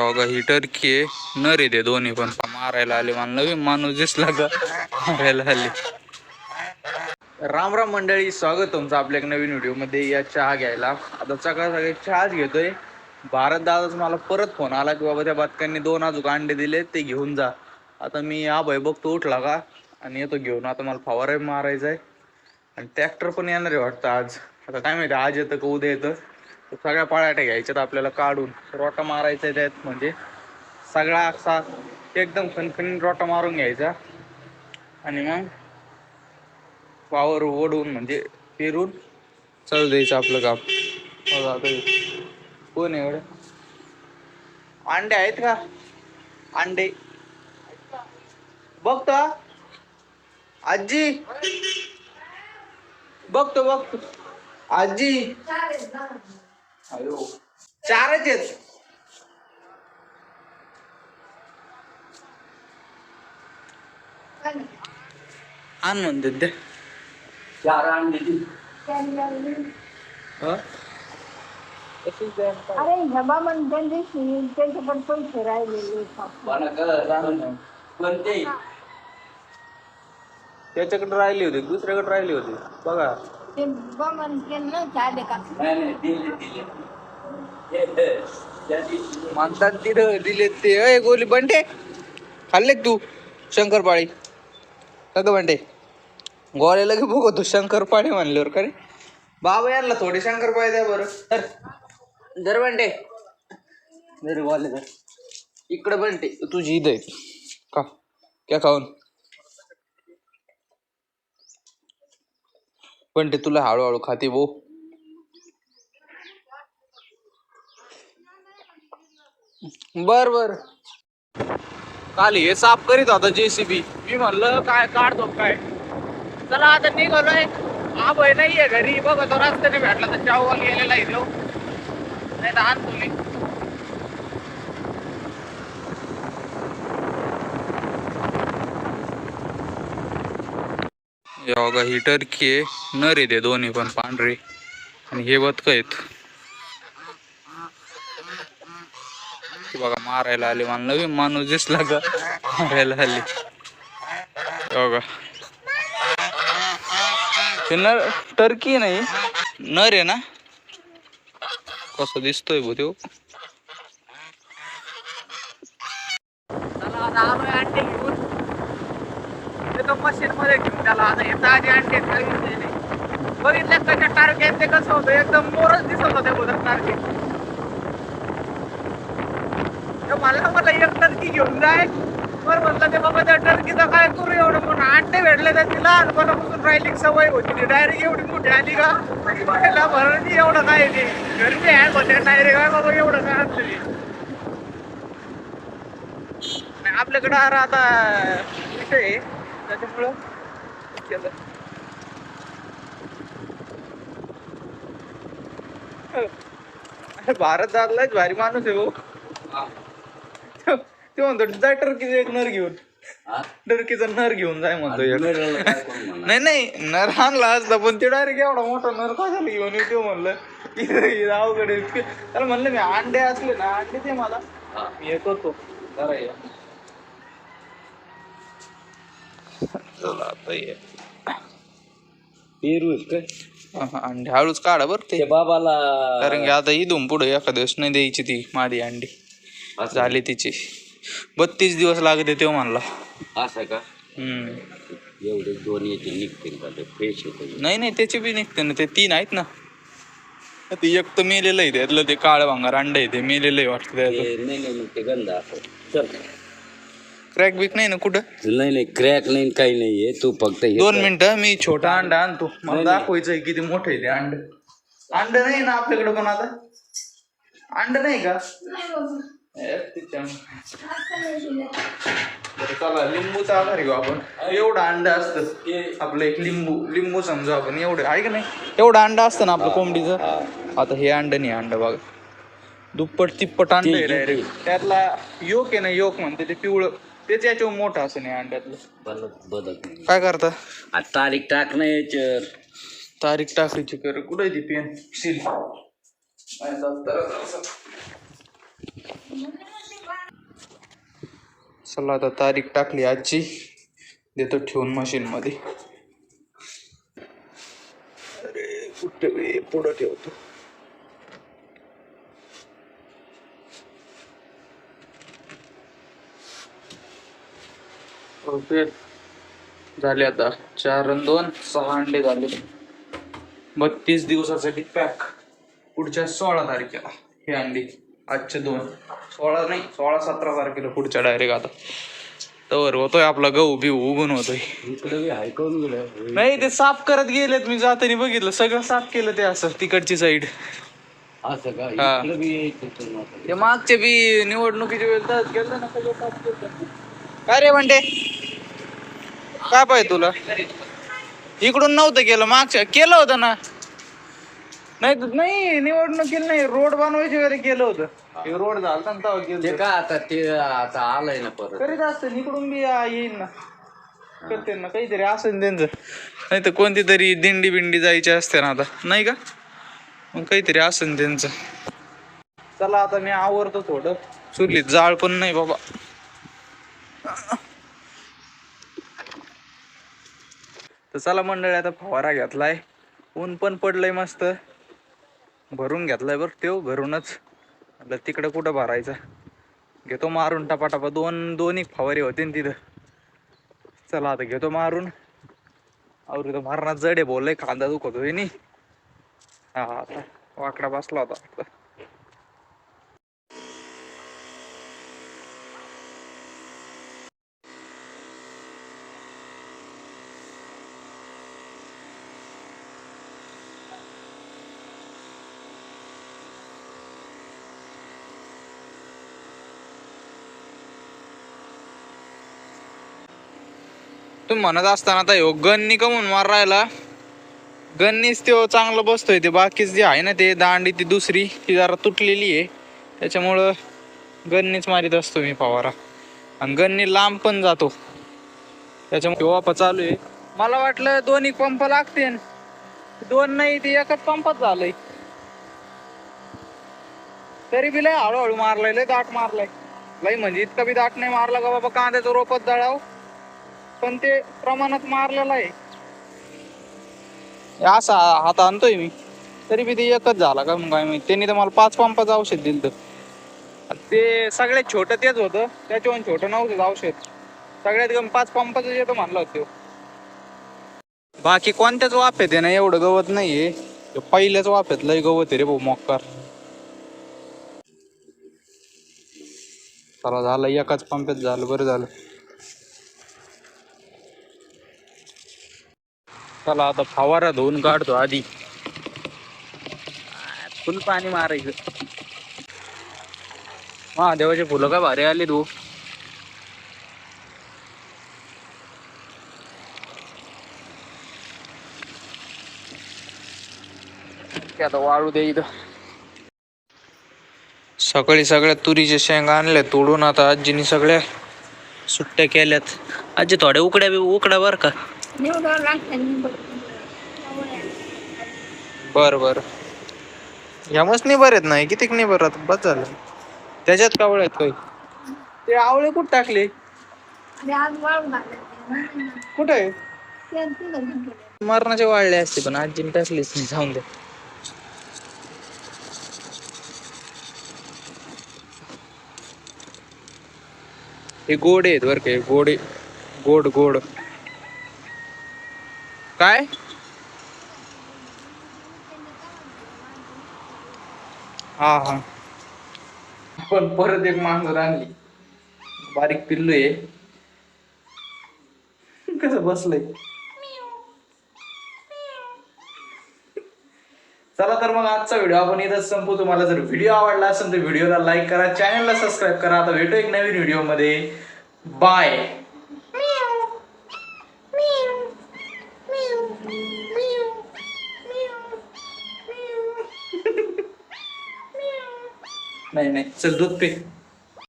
बघा ही टर्की आहे, नर आहे ते दोन्ही पण मारायला आले. मला नवीन माणूस दिसला का मारायला आले. राम राम मंडळी, स्वागत तुमचं आपल्या एक नवीन व्हिडिओमध्ये. या चहा घ्यायला आता सकाळी चहाच घेतोय. भारत दादाच मला परत फोन आला की बाबा त्या बातक्यांनी 2 अजून अंडे दिले, ते घेऊन जा. आता मी भय बघतो उठला का आणि येतो घेऊन. आता मला फवारा मारायचा आहे आणि ट्रॅक्टर पण येणार आहे वाटतं आज. आता काय माहिती आज येतं का उद्या येतं. सगळ्या पाळ्याट्या घ्यायच्यात आपल्याला काढून, रोटा मारायचा आहे त्यात. म्हणजे सगळा असा एकदम खणखणीत रोटा मारून घ्यायचा आणि मग वावर ओढून म्हणजे पेरून चल द्यायचं आपलं काम. आता कोण आहे एवढं? अंडे आहेत का? अंडे बघतो आजी, बघतो आजी. अयो 4च आहेत. आण म्हणते ते 4 अंडे अरे नबा म्हणते त्यांचे पण पैसे राहिलेले. त्याच्याकडे राहिली होती, दुसऱ्याकडे राहिली होती बघा. ते बा म्हणते ना चाले का म्हणतात तिथं दिले ते. अय गोली बंटे खाल्ले तू शंकरपाळी का ग बंटे? गोळ्या लगे बघतो शंकरपाळी म्हणल्यावर का रे. बाबा यांना थोडी शंकरपाळी द्या बरं. दर बंटे दर गोले दर. इकडे बंटे तुझी ईद आहे का क्या खाऊन? बंटे तुला हळूहळू खाते भाऊ. बर काल हे साफ करीत होता JCB. मी म्हणलं काय काढतो काय. चला आता निघालोय. भाई नाहीये घरी, बघा तो रस्त्याने भेटला तर चाववाल गेलेला आहे तो, नाही तर आण तुली. बघा ही टर्की आहे, नर आहे ते दोन्ही पण पांढरे आणि हे बदक आहेत. बघा मारायला आले. मला नवीन माणूस दिसला का मारायला आले. बघा हे नर टर्की नाही नर आहे ना. कसं दिसतोय भो त्यो. अंडे घेऊन मशीन मध्ये घेऊन त्याला आता हे ताजे अंडे बघितल्या त्याच्या टार्गेट ते कसं होतं, एकदम मोरच दिसत होते बघा टार्गेट. मला एक टर्की घेऊन जाय बरं म्हणलं. ते बाबा त्या टर्कीचं काय करू एवढं म्हणून अंडे भेटले तर ती लहानपणापासून राहिली सवय होती. ती डायरेक्ट एवढी मोठी आली का बघायला म्हणून एवढं काय ते घरचे हँग होते डायरेक्ट. काय बाबा एवढं काय असलं आपल्याकडं आता विषय आहे त्याच्यामुळं केलं. भारत दादलाच भारी माणूस आहे भाऊ. ते म्हणतो जाय टर्कीचा एक नर घेऊन, टर्कीचा नर घेऊन जाय म्हणतो. नाही नर आणला असता पण ते डायरेक्ट एवढा मोठा नर कशाला घेऊन येतो म्हणलं. अवघड त्याला म्हणलं मी अंडे असले ना अंडे ते मला मी हे करतो जरा या. चला आता ये पेरू काय अंडे हळूच काढा बरं ते बाबाला, कारण की आता इथून पुढे एका दिवस नाही द्यायची ती मादी अंडी. झाली तिची 32 दिवस लागते तेव्हा म्हणला. असं का? एवढे 2 येते निघतील का? ते फ्रेश होते? नाही त्याची बी निघते ना. ते 3 आहेत ना. ते एक तर मेलेलं आहे त्यातलं, ते काळ भांगार अंड आहे ते मेलेलं आहे वाटतं. नाही ते गंध असं. चल क्रॅक बिक नाही ना कुठं? नाही क्रॅक नाही काही नाहीये. तू फक्त 2 मिनिटं मी छोटा अंडा आणतो. मला दाखवायचंय किती मोठं आहे ते अंड नाही ना आपल्याकडे. पण आता अंड नाही का? चला लिंबूचा आधार घेऊ आपण. एवढं अंड असतं आपलं. एक लिंबू समजू आपण. एवढं आहे का नाही? एवढं अंड असतं ना आपलं कोंबडीचं. आता हे अंड नाही, अंड बघा दुप्पट तिप्पट अंड आहे डायरेक्ट. त्यातला योक आहे ना, योक म्हणते ते पिवळं, तेच याच्यावर मोठं असं नाही अंड्यातलं. बदक काय करता? तारीख टाक नाही याच्यावर. तारीख टाकायची कर. कुठे ती पेन सील? चला आता तारीख टाकली आजची, देतो ठेवून मशीन मध्ये. अरे कुठे पुढं ठेवतो. ओके झाले आता 4 आणि 2 6 अंडे झाले. 32 दिवसासाठी पॅक. पुढच्या 16 तारखेला हे अंडी. आजचे 2 16 नाही 16-17 तारखेला पुढच्या डायरेक्ट. आता तर होतोय आपला गहू बिहू उगून होतोय. नाही ते साफ करत गेलेत, मी जाताना बघितलं सगळं साफ केलं ते असं तिकडची साईड. असं का? हा. इकडं बी यायचं तर नव्हतं. ते मागचे बी निवडणुकीच्या वेळेस गेलं ना सगळं साफ केलं. काय रे म्हणते काय पाहिजे तुला? इकडून नव्हतं केलं, मागच्या केलं होतं ना. नाही निवडणुकीला नाही, रोड बनवायच्या वेळेला केलं होतं. रोड झाला ना तेव्हा केलं. ते का आता आलंय ना परत. करीत असतं इकडून बी येईल ना, करते ना काहीतरी असेल त्यांचं. नाही तर कोणती तरी दिंडी बिंडी जायची असते ना आता, नाही का? मग काहीतरी असेल त्यांचं. चला आता मी आवरतो थोडं, चुलीत जाळ पण नाही बाबा. तर चला मंडळी आता फवारा घेतलाय, ऊन पण पडलंय मस्त, भरून घेतलाय बरं ठेव घरूनच. म्हटलं तिकडं कुठं भरायचं, घेतो मारून टपाटपा. दोन एक फवारे होते तिथं. चला आता घेतो मारून. और तो मारणार जड आहे, बोललंय खांदा दुखतोय नी. हा आता वाकडा बसला होता. तुम्ही म्हणत असताना आता ह्यो गन्नी कमून मार राहिला. गन्नीच तो चांगला बसतोय, ते बाकीच जे आहे ना ते दांडी ती दुसरी ती जरा तुटलेली आहे, त्याच्यामुळं गन्नीच मारीत असतो मी फवारा. आणि गन्नी लांब पण जातो, त्याच्यामुळे वापा चालू आहे. मला वाटलं 2 पंप लागते, 2 नाही ते एकच पंपात झालंय. तरी बी लय हळूहळू मारलाय, लय दाट मारलाय. लय म्हणजे इतका बी दाट नाही मारला का बाबा कांद्याचं रोपच जळाव, पण ते प्रमाणात मारलेलं आहे. असा हात आणतोय मी, तरी बी ते एकच झाला का मग काय माहिती. त्यांनी तर मला 5 पंपाचं औषध दिलं तर ते सगळ्यात छोटं तेच होतं, त्याच्यावर छोटं नव्हतं औषध. सगळ्यात कमी 5 पंपाचं येतं म्हणलं होतं. बाकी कोणत्याच वाफेत आहे ना एवढं गवत नाहीये, पहिल्याच वाफेत लय गवत आहे रे भाऊ मोक्कार. चला झालं एकाच पंपात झालं, बरं झालं. चला आता फवारा धुवून काढतो आधी, फुल पाणी मारायचं. महादेवाचे फुलं काय भारी आले तू. आता वाळू दे इथं. सकाळी सगळ्या तुरीच्या शेंगा आणल्या तोडून, आता आजीनी सगळ्या सुट्ट्या केल्यात. आजी थोड्या उकड्या बर का. निवडावं लागतं. बर ह्या मस्त नाही बरेत नाही, कितीक नाही बरं बस झालं. त्याच्यात कावळ आहेत काही. ते आवळे कुठं टाकले? आणि आज वाळून घालायचं. कुठे त्यांची लगीन मरणाचे वाळले असते, पण आजीने टाकलीच नाही. जाऊन दे. हे गोड आहेत बर का, गोड काय. हा पण परत एक मांजर आणली, बारीक पिल्लू आहे. कसं बसलंय. चला तर मग आजचा व्हिडिओ आपण इथंच संपू. तुम्हाला जर व्हिडिओ आवडला असेल तर व्हिडिओला लाईक करा, चॅनलला सबस्क्राईब करा. आता भेटू एक नवीन व्हिडिओ मध्ये. बाय. नाही चल दूध पे.